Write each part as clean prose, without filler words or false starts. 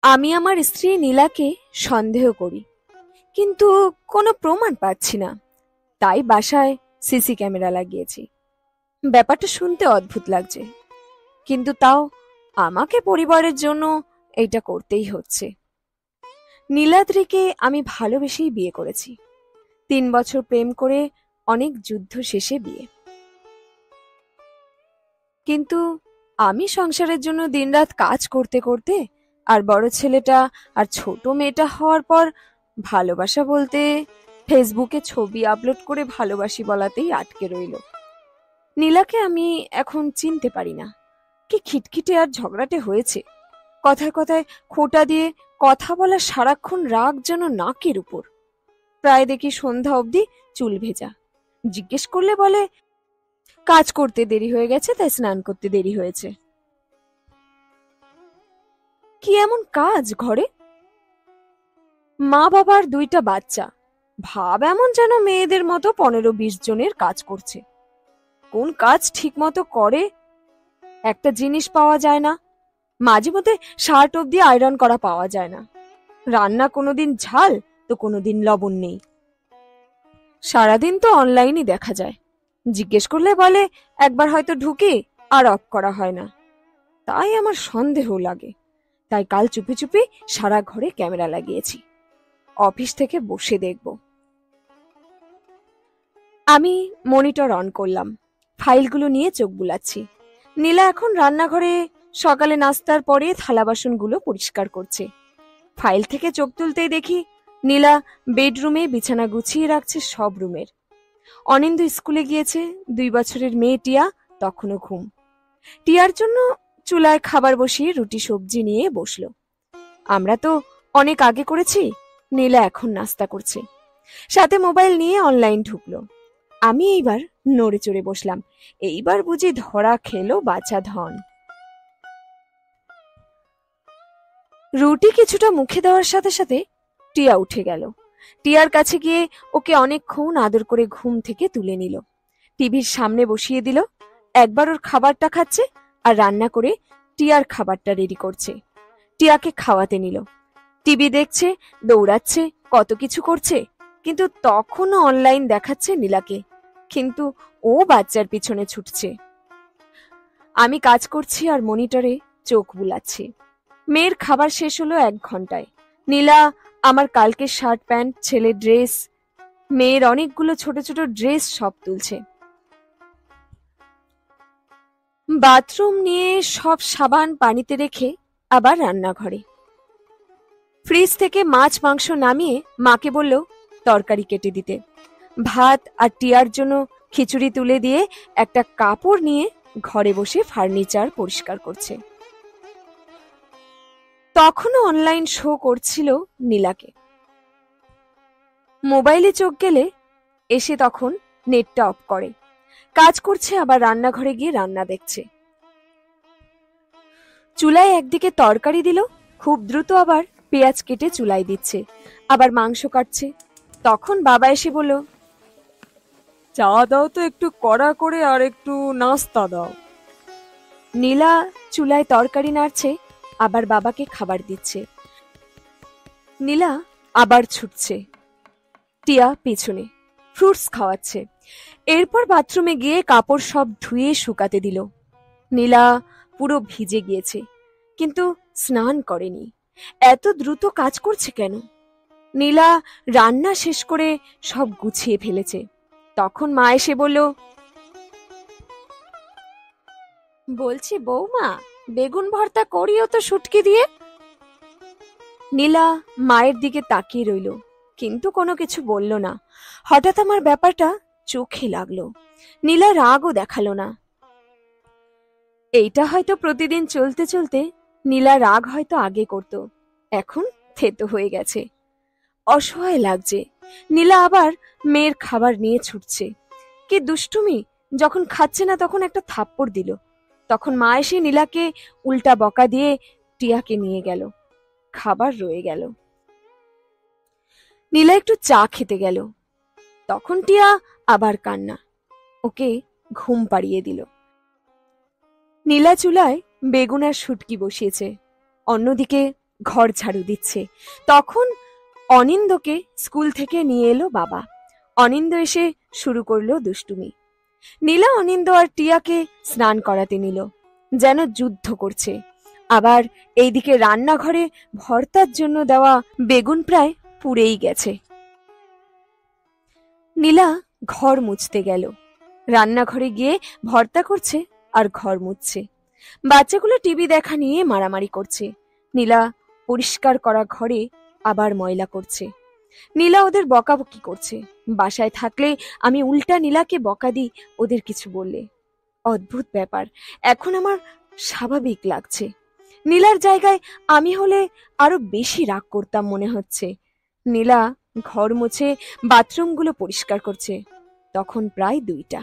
আমি আমার স্ত্রী নীলাকে সন্দেহ করি, কিন্তু কোনো প্রমাণ পাচ্ছি না। তাই বাসায় সিসি ক্যামেরা লাগিয়েছি। ব্যাপারটা শুনতে অদ্ভুত লাগছে, কিন্তু তাও আমাকে পরিবারের জন্য এটা করতেই হচ্ছে। নীলাদ্রিকে আমি ভালোবেসেই বিয়ে করেছি। 3 বছর প্রেম করে অনেক যুদ্ধ শেষে বিয়ে। কিন্তু আমি সংসারের জন্য দিনরাত কাজ করতে করতে আর বড় ছেলেটা আর ছোট মেয়েটা হওয়ার পর ভালোবাসা বলতে ফেসবুকে ছবি আপলোড করে ভালোবাসি বলাতেই আটকে রইল। নীলাকে আমি এখন চিনতে পারি না। কি খিটখিটে আর ঝগড়াটে হয়েছে। কথায় কথায় খোঁটা দিয়ে কথা বলা, সারাক্ষণ রাগ যেন নাকের উপর। প্রায় দেখি সন্ধ্যা অবধি চুল ভেজা। জিজ্ঞেস করলে বলে কাজ করতে দেরি হয়ে গেছে, তাই স্নান করতে দেরি হয়েছে। কি এমন কাজ ঘরে? মা বাবার 2টা বাচ্চা, ভাব এমন যেন মেয়েদের মতো 15-20 জনের কাজ করছে। কোন কাজ ঠিক মতো করে? একটা জিনিস পাওয়া যায় না। মাঝে মধ্যে শার্ট অব্দি আয়রন করা পাওয়া যায় না। রান্না কোনোদিন ঝাল তো কোনোদিন লবণ নেই। সারাদিন তো অনলাইনই দেখা যায়। জিজ্ঞেস করলে বলে একবার হয়তো ঢুকে আর অফ করা হয় না। তাই আমার সন্দেহ লাগে। তাই কাল চুপি চুপি সারা ঘরে ক্যামেরা লাগিয়েছি। অফিস থেকে বসে দেখব। আমি মনিটর অন করলাম, ফাইলগুলো নিয়ে চোখ বুলাচ্ছি। নীলা এখন রান্নাঘরে সকালে নাস্তার পরে থালা বাসনগুলো পরিষ্কার করছে। ফাইল থেকে চোখ তুলতেই দেখি নীলা বেডরুমে বিছানা গুছিয়ে রাখছে সব রুমের। অনিন্দু স্কুলে গিয়েছে। 2 বছরের মেয়ে টিয়া তখনও ঘুম। টিয়ার জন্য চুলায় খাবার বসিয়ে রুটি সবজি নিয়ে বসলো। আমরা তো অনেক আগে করেছি। নীলা এখন নাস্তা করছে, সাথে মোবাইল নিয়ে অনলাইন ঢুকলো। আমি এইবার নড়ে চড়ে বসলাম। এইবার বুঝি ধরা খেলো বাছা ধন। রুটি কিছুটা মুখে দেওয়ার সাথে সাথে টিয়া উঠে গেল। টিয়ার কাছে গিয়ে ওকে অনেকক্ষণ আদর করে ঘুম থেকে তুলে নিল। টিভির সামনে বসিয়ে দিল। একবার ওর খাবারটা খাচ্ছে আর রান্না করে টিয়ার খাবারটা রেডি করছে। টিয়াকে খাওয়াতে নিল। টিভি দেখছে, দৌড়াচ্ছে, কত কিছু করছে, কিন্তু তখনও অনলাইন দেখাচ্ছে নীলাকে। কিন্তু ও বাচ্চার পিছনে ছুটছে। আমি কাজ করছি আর মনিটরে চোখ বুলাচ্ছি। মেয়ের খাবার শেষ হলো 1 ঘন্টায়। নীলা আমার কালকের শার্ট প্যান্ট, ছেলের ড্রেস, মেয়ের অনেকগুলো ছোট ছোট ড্রেস সব তুলছে। বাথরুম নিয়ে সব সাবান পানিতে রেখে আবার রান্নাঘরে। ফ্রিজ থেকে মাছ মাংস নামিয়ে মাকে বলল তরকারি কেটে দিতে। ভাত আর টিয়ার জন্য খিচুড়ি তুলে দিয়ে একটা কাপড় নিয়ে ঘরে বসে ফার্নিচার পরিষ্কার করছে। তখনও অনলাইন শো করছিল নীলাকে। মোবাইলে চোখ গেলে এসে তখন নেটটা অফ করে। কাজ করছে, আবার রান্নাঘরে গিয়ে রান্না দেখছে। চুলায় একদিকে তরকারি দিল, খুব দ্রুত আবার পেঁয়াজ কেটে চুলায় দিচ্ছে, আবার মাংস কাটছে। তখন বাবা এসে বলল, চা দাও তো একটু কড়া করে, আর একটু নাস্তা দাও। নীলা চুলায় তরকারি নাড়ছে, আবার বাবাকে খাবার দিচ্ছে। নীলা আবার ছুটছে, টিয়া পিছনে ফ্রুটস খাওয়াচ্ছে। এরপর বাথরুমে গিয়ে কাপড় সব ধুয়ে শুকাতে দিল। নীলা পুরো ভিজে গিয়েছে, কিন্তু স্নান করেনি। এত দ্রুত কাজ করছে কেন? নীলা রান্না শেষ করে সব গুছিয়ে ফেলেছে। তখন মা এসে বলল, বলছি বৌমা, বেগুন ভর্তা করিও তো শুটকি দিয়ে। নীলা মায়ের দিকে তাকিয়ে রইল, কিন্তু কোনো কিছু বলল না। হঠাৎ আমার ব্যাপারটা চোখে লাগলো। নীলা রাগও দেখালো না। এইটা হয়তো প্রতিদিন চলতে চলতে নীলা রাগ হয়তো আগে করত, এখন থেতো হয়ে গেছে। অসহায় লাগছে। নীলা আবার মেয়ের খাবার নিয়ে ছুটছে। কি দুষ্টুমি! যখন খাচ্ছে না তখন একটা থাপ্পড় দিল। তখন মা এসে নীলাকে উল্টা বকা দিয়ে টিয়াকে নিয়ে গেল। খাবার রয়ে গেল। নীলা একটু চা খেতে গেল। তখন টিয়া আবার কান্না। ওকে ঘুম পাড়িয়ে দিল। নীলা চুলায় বেগুন আর শুটকি বসিয়েছে। অন্যদিকে ঘর ঝাড়ু দিচ্ছে। তখন অনিন্দকে স্কুল থেকে নিয়ে এলো বাবা। অনিন্দ এসে শুরু করলো দুষ্টুমি। নীলা অনিন্দ আর টিয়াকে স্নান করাতে নিল, যেন যুদ্ধ করছে। আবার এইদিকে রান্নাঘরে ভর্তার জন্য দেওয়া বেগুন প্রায় পুড়েই গেছে। নীলা ঘর মুছতে গেল। রান্নাঘরে গিয়ে ভর্তা করছে আর ঘর মুছছে। বাচ্চাগুলো টিভি দেখা নিয়ে মারামারি করছে। নীলা পরিষ্কার করা ঘরে আবার ময়লা করছে। নীলা ওদের বকাবকি করছে। বাসায় থাকলে আমি উল্টা নীলাকে বকা দিই ওদের কিছু বললে। অদ্ভুত ব্যাপার, এখন আমার স্বাভাবিক লাগছে। নীলার জায়গায় আমি হলে আরো বেশি রাগ করতাম মনে হচ্ছে। নীলা ঘর মুছে বাথরুমগুলো পরিষ্কার করছে। তখন প্রায় 2টা।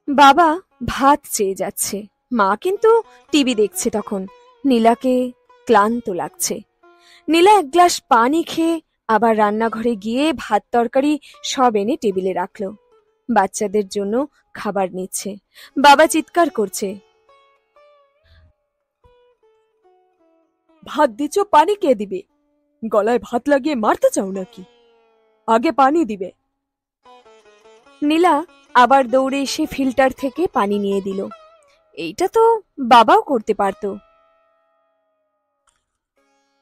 বাবা ভাত চেয়ে যাচ্ছে, মা কিন্তু টিভি দেখছে। তখন নীলাকে ক্লান্ত লাগছে। নীলা এক গ্লাস পানি খেয়ে আবার রান্নাঘরে গিয়ে ভাত তরকারি সব এনে টেবিলে রাখলো। বাচ্চাদের জন্য খাবার নিচ্ছে। বাবা চিৎকার করছে, ভাত দিচ্ছ, পানি কে দিবে? গলায় ভাত লাগিয়ে মারতে চাও নাকি? আগে পানি দিবে। নীলা আবার দৌড়ে এসে ফিল্টার থেকে পানি নিয়ে দিল। এইটা তো বাবাও করতে পারতো।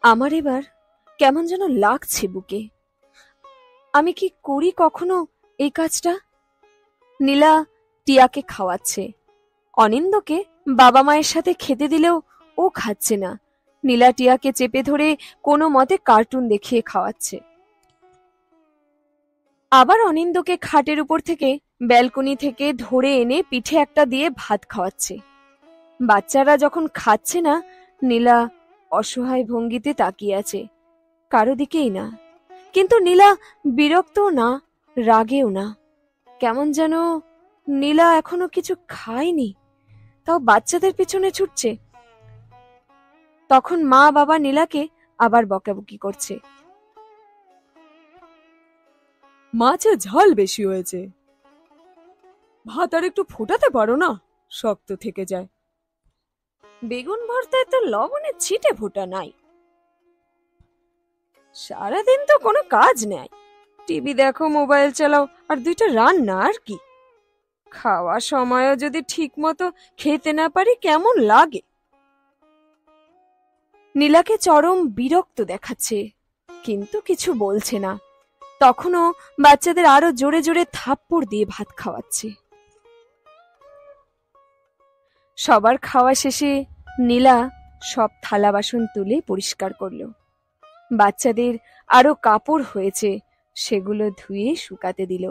আমার এবার কেমন যেন লাগছে বুকে। আমি কি করি কখনো এই কাজটা? নীলা টিয়াকে খাওয়াচ্ছে। অনিন্দকে বাবা মায়ের সাথে খেতে দিলেও ও খাচ্ছে না। নীলা টিয়াকে চেপে ধরে কোনো মতে কার্টুন দেখিয়ে খাওয়াচ্ছে। আবার অনিন্দকে খাটের উপর থেকে ব্যালকনি থেকে ধরে এনে পিঠে একটা দিয়ে ভাত খাওয়াচ্ছে। বাচ্চারা যখন খাচ্ছে না, নীলা অসহায় ভঙ্গিতে তাকিয়ে আছে, কারো দিকেই না। কিন্তু নীলা বিরক্তও না, রাগেও না। কেমন যেন নীলা এখনো কিছু খায়নি, তাও বাচ্চাদের পিছনে ছুটছে। তখন মা বাবা নীলাকে আবার বকাবকি করছে, মাছে ঝাল বেশি হয়েছে, ভাত আর একটু ফোটাতে পারো না, শক্ত থেকে যায়। বেগুন ভর্তায় তো লবণের ছিটে ফোটা নাই। সারাদিন তো কোনো কাজ নেই, টিভি দেখো, মোবাইল চালাও, আর 2টা রান্না, আর কি? খাওয়ার সময়ও যদি ঠিক মতো খেতে না পারি কেমন লাগে। নীলাকে চরম বিরক্ত দেখাচ্ছে, কিন্তু কিছু বলছে না। তখনও বাচ্চাদের আরো জোরে জোরে থাপ্পড় দিয়ে ভাত খাওয়াচ্ছে। সবার খাওয়া শেষে নীলা সব থালা বাসন তুলে পরিষ্কার করলো। বাচ্চাদের আরো কাপড় হয়েছে, সেগুলো ধুয়ে শুকাতে দিল।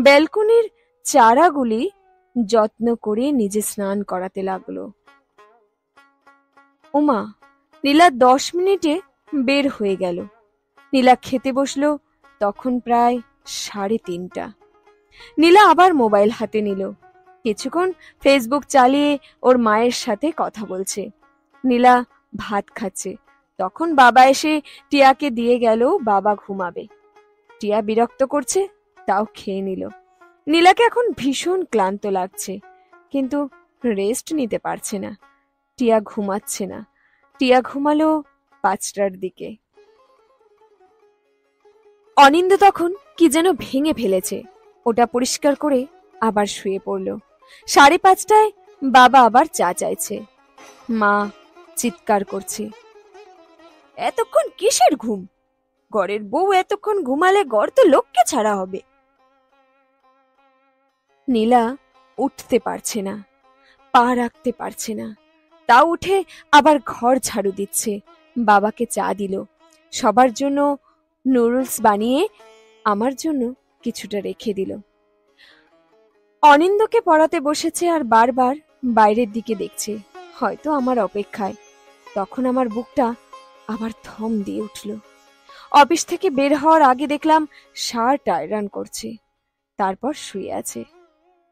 ব্যালকনির চারাগুলি যত্ন করে নিজে স্নান করাতে লাগলো। ওমা, নীলা 10 মিনিটে বের হয়ে গেল। নীলা খেতে বসলো, তখন প্রায় 3:30। নীলা আবার মোবাইল হাতে নিল। কিছুক্ষণ ফেসবুক চালিয়ে ওর মায়ের সাথে কথা বলছে। নীলা ভাত খাচ্ছে। তখন বাবা এসে টিয়াকে দিয়ে গেল, বাবা ঘুমাবে। টিয়া বিরক্ত করছে, তাও খেয়ে নিল। নীলাকে এখন ভীষণ ক্লান্ত লাগছে, কিন্তু রেস্ট নিতে পারছে না। টিয়া ঘুমাচ্ছে না। টিয়া ঘুমালো 5টার দিকে। অনিন্দ তখন কি যেন ভেঙে ফেলেছে, ওটা পরিষ্কার করে আবার শুয়ে পড়ল। 5:30টায় বাবা আবার চা চাইছে। মা চিৎকার করছে, এতক্ষণ কিসের ঘুম? ঘরের বউ এতক্ষণ ঘুমালে ঘর তো লোককে ছাড়া হবে। নীলা উঠতে পারছে না, পা রাখতে পারছে না। তা উঠে আবার ঘর ঝাড়ু দিচ্ছে। বাবাকে চা দিল, সবার জন্য নুডলস বানিয়ে আমার জন্য কিছুটা রেখে দিল। অনিন্দকে পড়াতে বসেছে আর বারবার বাইরের দিকে দেখছে, হয়তো আমার অপেক্ষায়। তখন আমার বুকটা আবার থম দিয়ে উঠল। অফিস থেকে বের হওয়ার আগে দেখলাম শার্ট আয়রন করছে, তারপর শুয়ে আছে,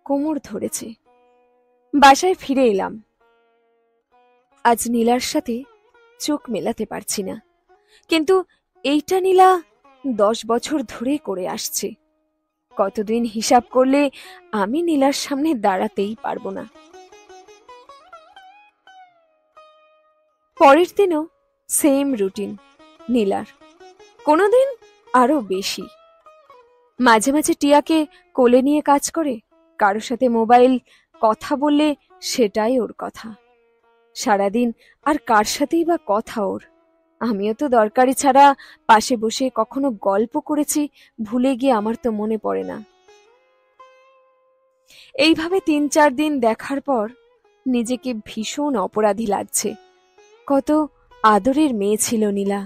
কোমর ধরেছে। বাসায় ফিরে এলাম। আজ নীলার সাথে চোখ মেলাতে পারছি না, কিন্তু এইটা নীলা 10 বছর ধরে করে আসছে। কতদিন হিসাব করলে আমি নীলার সামনে দাঁড়াতেই পারবো না। পরের দিনও সেম রুটিন নীলার, কোনোদিন আরো বেশি। মাঝে মাঝে টিয়াকে কোলে নিয়ে কাজ করে, কারোর সাথে মোবাইল কথা বললে সেটাই ওর কথা। সারাদিন আর কার সাথেই বা কথা ওর। আমিও তো দরকারি ছাড়া পাশে বসে কখনো গল্প করেছি ভুলে গিয়ে আমার তো মনে পড়ে না। এইভাবে ৩-৪ দিন দেখার পর নিজেকে ভীষণ অপরাধী লাগছে। কত আদরের মেয়ে ছিল নীলা।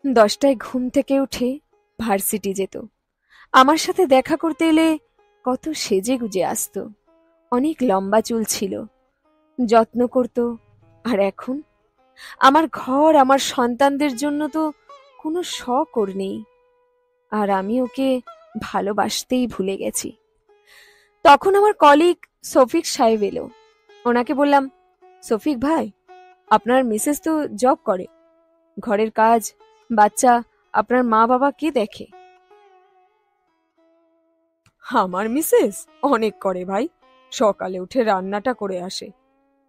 10টায় ঘুম থেকে উঠে ভার্সিটি যেত। আমার সাথে দেখা করতে এলে কত সেজে গুজে আসতো। অনেক লম্বা চুল ছিল, যত্ন করত। আর এখন আমার ঘর, আমার সন্তানদের জন্য তো কোনো শখ ওর নেই। আর আমি ওকে ভালোবাসতেই ভুলে গেছি। তখন আমার কলিগ শফিক সাহেব এলো। ওনাকে বললাম, শফিক ভাই, আপনার মিসেস তো জব করে, ঘরের কাজ, বাচ্চা, আপনার মা বাবা কে দেখে? আমার মিসেস অনেক করে ভাই। সকালে উঠে রান্নাটা করে আসে।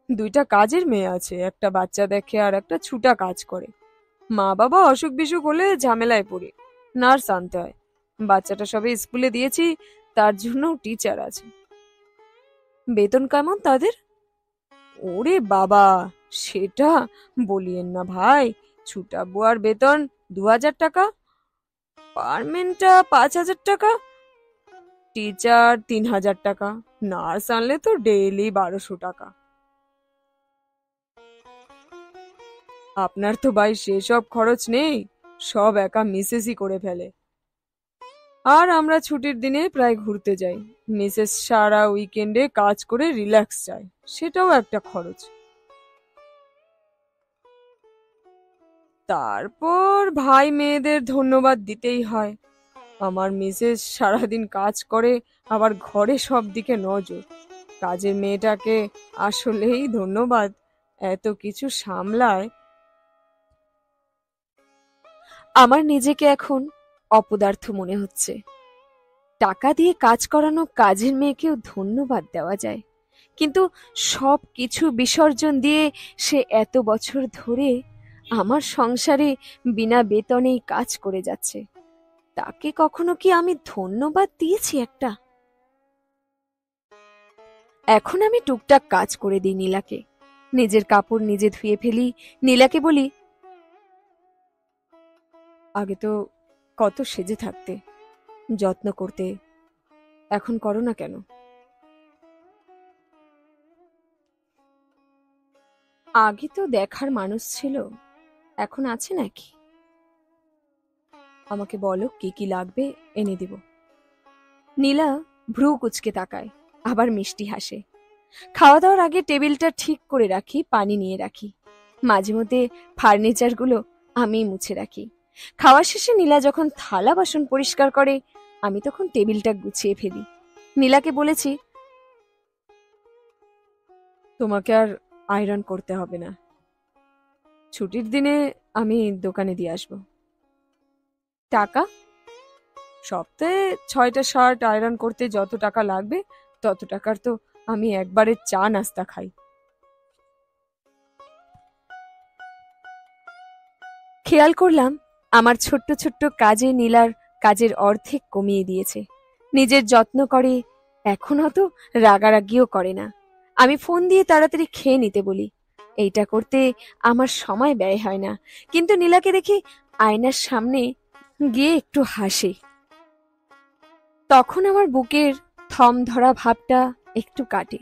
2টা কাজের মেয়ে আছে, একটা বাচ্চা দেখে আর একটা ছুটা কাজ করে। মা বাবা অসুখ বিসুখ হলে ঝামেলায় পড়ে নার্স আনতে হয়। বাচ্চাটা সবে স্কুলে দিয়েছি, তার জন্য টিচার আছে। বেতন কেমন তাদের? ওরে বাবা, সেটা বলিয়েন না ভাই। ছুটা বুয়ার বেতন 2,000 টাকা, পারমেন্টটা 5,000 টাকা, টিচার 3,000 টাকা, নার্স আনলে তো ডেইলি 1200 টাকা। আপনার তো ভাই সেসব খরচ নেই, সব একা মিসেসই করে ফেলে। আর আমরা ছুটির দিনে প্রায় ঘুরতে যাই। মিসেস সারা উইকেন্ডে কাজ করে রিল্যাক্স চায়, সেটাও একটা খরচ। তারপর ভাই মেয়েদের ধন্যবাদ দিতেই হয়। আমার মিসেস সারাদিন কাজ করে, আবার ঘরে সব দিকে নজর। কাজের মেয়েটাকে আসলেই ধন্যবাদ, এত কিছু সামলায়। আমার নিজেকে এখন অপদার্থ মনে হচ্ছে। টাকা দিয়ে কাজ করানো কাজের মেয়েকেও ধন্যবাদ দেওয়া যায়, কিন্তু সব কিছু বিসর্জন দিয়ে সে এত বছর ধরে আমার সংসারে বিনা বেতনেই কাজ করে যাচ্ছে। তাকে কখনো কি আমি ধন্যবাদ দিয়েছি একটা? এখন আমি টুকটাক কাজ করে দিই নীলাকে। নিজের কাপড় নিজে ধুয়ে ফেলি। নীলাকে বলি, আগে তো কত সেজে থাকতে, যত্ন করতে, এখন করো না কেন? আগে তো দেখার মানুষ ছিল, এখন আছে নাকি? আমাকে বলো কি কি লাগবে, এনে দিব। নীলা ভ্রু কুচকে তাকায়, আবার মিষ্টি হাসে। খাওয়া দাওয়ার আগে টেবিলটা ঠিক করে রাখি, পানি নিয়ে রাখি। মাঝে মধ্যে ফার্নিচারগুলো আমি মুছে রাখি। খাওয়া শেষে নীলা যখন থালা বাসন পরিষ্কার করে, আমি তখন টেবিলটা গুছিয়ে ফেলি। নীলাকে বলেছি, তোমাকে আর আয়রন করতে হবে না, ছুটির দিনে আমি দোকানে দিয়ে আসবো। টাকা? সপ্তাহে 6টা শার্ট আয়রন করতে যত টাকা লাগবে তত টাকার তো আমি একবারে চা নাস্তা খাই। খেয়াল করলাম আমার ছোট্ট ছোট্ট কাজে নীলার কাজের অর্ধেক কমিয়ে দিয়েছে। নিজের যত্ন করে, এখন অত রাগারাগিও করে না। আমি ফোন দিয়ে তাড়াতাড়ি খেয়ে নিতে বলি। এইটা করতে আমার সময় ব্যয় হয় না, কিন্তু নীলাকে দেখে আয়নার সামনে গিয়ে একটু হাসি। তখন আমার বুকের থম ধরা ভাবটা একটু কাটে।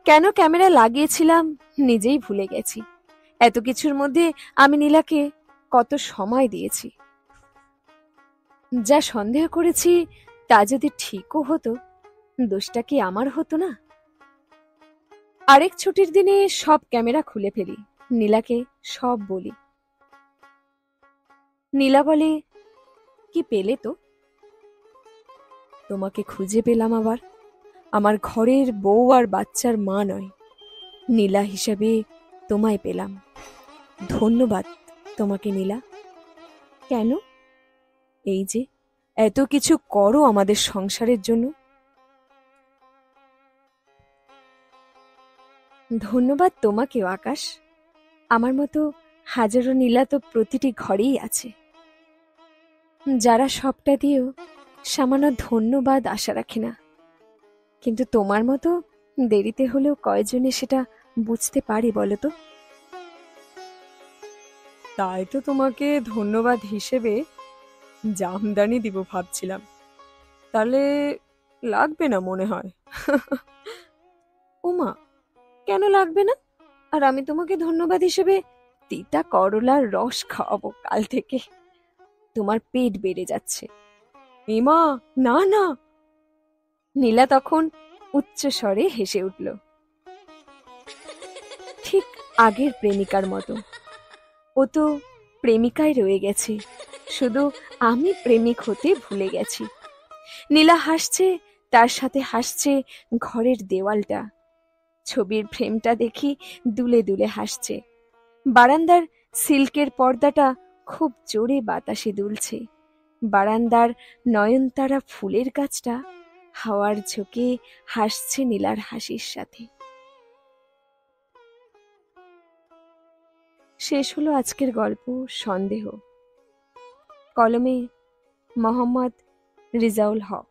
কেন ক্যামেরা লাগিয়েছিলাম নিজেই ভুলে গেছি। এত কিছুর মধ্যে আমি নীলাকে কত সময় দিয়েছি। যা সন্দেহ করেছি তা যদি ঠিকও হতো, দোষটা কি আমার হতো না? আরেক ছুটির দিনে সব ক্যামেরা খুলে ফেলি, নীলাকে সব বলি। নীলা বলে, কি পেলে তো? তোমাকে খুঁজে পেলাম আবার। আমার ঘরের বউ আর বাচ্চার মা নয়, নীলা হিসেবে তোমায় পেলাম। ধন্যবাদ তোমাকে নীলা। কেন? এই যে এত কিছু করো আমাদের সংসারের জন্য। ধন্যবাদ তোমাকেও আকাশ। আমার মতো হাজারো নীলা তো প্রতিটি ঘরেই আছে, যারা সবটা দিয়েও সামান্য ধন্যবাদ আশা রাখে না। কিন্তু তোমার মতো দেরিতে হলেও কয়জনে সেটা বুঝতে পারে বলো তো? তাই তো তোমাকে ধন্যবাদ হিসেবে জামদানি দিব ভাবছিলাম, তাহলে লাগবে না মনে হয়। ওমা, কেন লাগবে না? আর আমি তোমাকে ধন্যবাদ হিসেবে তিতা করলার রস খাওয়াবো কাল থেকে। তোমার পেট বেড়ে যাচ্ছে। এমা, না না! নীলা তখন উচ্চ স্বরে হেসে উঠল, ঠিক আগের প্রেমিকার মতো। ও তো প্রেমিকায় রয়ে গেছে, শুধু আমি প্রেমিক হতে ভুলে গেছি। নীলা হাসছে, তার সাথে হাসছে ঘরের দেওয়ালটা। ছবির ফ্রেমটা দেখি দুলে দুলে হাসছে। বারান্দার সিল্কের পর্দাটা খুব জোরে বাতাসে দুলছে। বারান্দার নয়নতারা ফুলের গাছটা হাওয়ার ঝোঁকে হাসছে নীলার হাসির সাথে। শেষ হলো আজকের গল্প সন্দেহ। কলমে মোহাম্মদ রিজাউল হক।